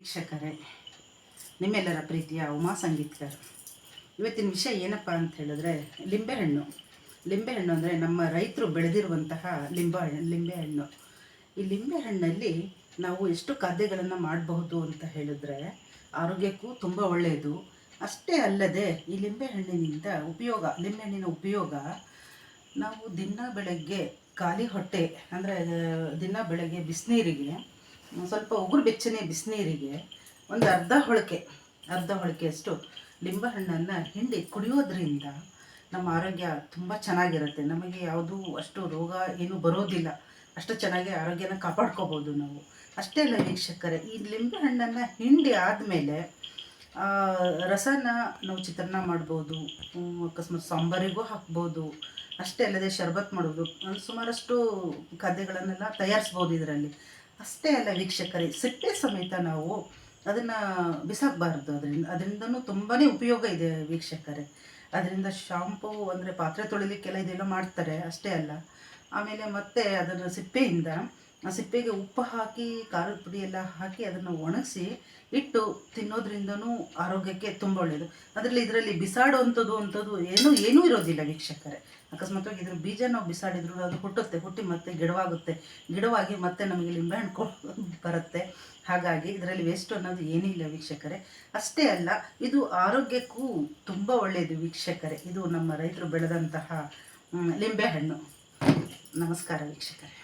ವೀಕ್ಷಕರೇ, ನಿಮ್ಮೆಲ್ಲರ ಪ್ರೀತಿಯ ಉಮಾ ಸಂಗೀತ್ಕರ್. ಇವತ್ತಿನ ವಿಷಯ ಏನಪ್ಪ ಅಂತ ಹೇಳಿದ್ರೆ ಲಿಂಬೆಹಣ್ಣು ಅಂದರೆ ನಮ್ಮ ರೈತರು ಬೆಳೆದಿರುವಂತಹ ಲಿಂಬೆಹಣ್ಣು. ಈ ಲಿಂಬೆಹಣ್ಣಲ್ಲಿ ನಾವು ಎಷ್ಟು ಖಾದ್ಯಗಳನ್ನು ಮಾಡಬಹುದು ಅಂತ ಹೇಳಿದ್ರೆ ಆರೋಗ್ಯಕ್ಕೂ ತುಂಬ ಒಳ್ಳೆಯದು. ಅಷ್ಟೇ ಅಲ್ಲದೆ ಈ ಲಿಂಬೆಹಣ್ಣಿನ ಉಪಯೋಗ ನಾವು ದಿನ ಬೆಳಗ್ಗೆ ಖಾಲಿ ಹೊಟ್ಟೆ ಅಂದರೆ ದಿನ ಬೆಳಗ್ಗೆ ಬಿಸಿನೀರಿಗೆ ಸ್ವಲ್ಪ ಉಗುರು ಬೆಚ್ಚನೆ ಬಿಸಿನೀರಿಗೆ ಒಂದು ಅರ್ಧ ಹೊಳಕೆಯಷ್ಟು ಲಿಂಬೆಹಣ್ಣನ್ನು ಹಿಂಡಿ ಕುಡಿಯೋದ್ರಿಂದ ನಮ್ಮ ಆರೋಗ್ಯ ತುಂಬ ಚೆನ್ನಾಗಿರುತ್ತೆ. ನಮಗೆ ಯಾವುದೂ ಅಷ್ಟು ರೋಗ ಏನೂ ಬರೋದಿಲ್ಲ. ಅಷ್ಟು ಚೆನ್ನಾಗಿ ಆರೋಗ್ಯನ ಕಾಪಾಡ್ಕೋಬೋದು ನಾವು. ಅಷ್ಟೇ ಅಲ್ಲ ವೀಕ್ಷಕರೇ, ಈ ಲಿಂಬೆಹಣ್ಣನ್ನು ಹಿಂಡಿ ಆದಮೇಲೆ ರಸನ ನಾವು ಚಿತ್ರಾನ್ನ ಮಾಡ್ಬೋದು, ಅಕಸ್ಮಾತ್ ಸಾಂಬಾರಿಗೂ ಹಾಕ್ಬೋದು. ಅಷ್ಟೇ ಅಲ್ಲದೆ ಶರ್ಬತ್ ಮಾಡೋದು, ಸುಮಾರಷ್ಟು ಖಾದ್ಯಗಳನ್ನೆಲ್ಲ ತಯಾರಿಸ್ಬೋದು ಇದರಲ್ಲಿ. ಅಷ್ಟೇ ಅಲ್ಲ ವೀಕ್ಷಕರೇ, ಸಿಪ್ಪೆ ಸಮೇತ ನಾವು ಅದನ್ನು ಬಿಸಾಕಬಾರ್ದು. ಅದರಿಂದನೂ ತುಂಬಾ ಉಪಯೋಗ ಇದೆ ವೀಕ್ಷಕರೇ. ಅದರಿಂದ ಶಾಂಪೂ ಅಂದರೆ ಪಾತ್ರೆ ತೊಳಿಲಿಕ್ಕೆಲ್ಲ ಇದೆಲ್ಲ ಮಾಡ್ತಾರೆ. ಅಷ್ಟೇ ಅಲ್ಲ, ಆಮೇಲೆ ಮತ್ತೆ ಅದನ್ನು ಸಿಪ್ಪೆಗೆ ಉಪ್ಪು ಹಾಕಿ ಖಾರದ ಪುಡಿ ಎಲ್ಲ ಹಾಕಿ ಅದನ್ನು ಒಣಗಿಸಿ ಇಟ್ಟು ತಿನ್ನೋದ್ರಿಂದನೂ ಆರೋಗ್ಯಕ್ಕೆ ತುಂಬ ಒಳ್ಳೆಯದು. ಇದರಲ್ಲಿ ಬಿಸಾಡುವಂಥದ್ದು ಏನೂ ಇರೋದಿಲ್ಲ ವೀಕ್ಷಕರೇ. ಅಕಸ್ಮಾತ್ವಾಗಿ ಇದ್ರ ಬೀಜ ನಾವು ಬಿಸಾಡಿದ್ರು ಅದು ಹುಟ್ಟಿ ಮತ್ತೆ ಗಿಡವಾಗಿ ಮತ್ತೆ ನಮಗೆ ಲಿಂಬೆಹಣ್ಣು ಬರುತ್ತೆ. ಹಾಗಾಗಿ ಇದರಲ್ಲಿ ವೇಸ್ಟ್ ಅನ್ನೋದು ಏನಿಲ್ಲ ವೀಕ್ಷಕರೇ. ಅಷ್ಟೇ ಅಲ್ಲ, ಇದು ಆರೋಗ್ಯಕ್ಕೂ ತುಂಬ ಒಳ್ಳೆಯದು ವೀಕ್ಷಕರೇ. ಇದು ನಮ್ಮ ರೈತರು ಬೆಳೆದಂತಹ ಲಿಂಬೆಹಣ್ಣು. ನಮಸ್ಕಾರ ವೀಕ್ಷಕರೇ.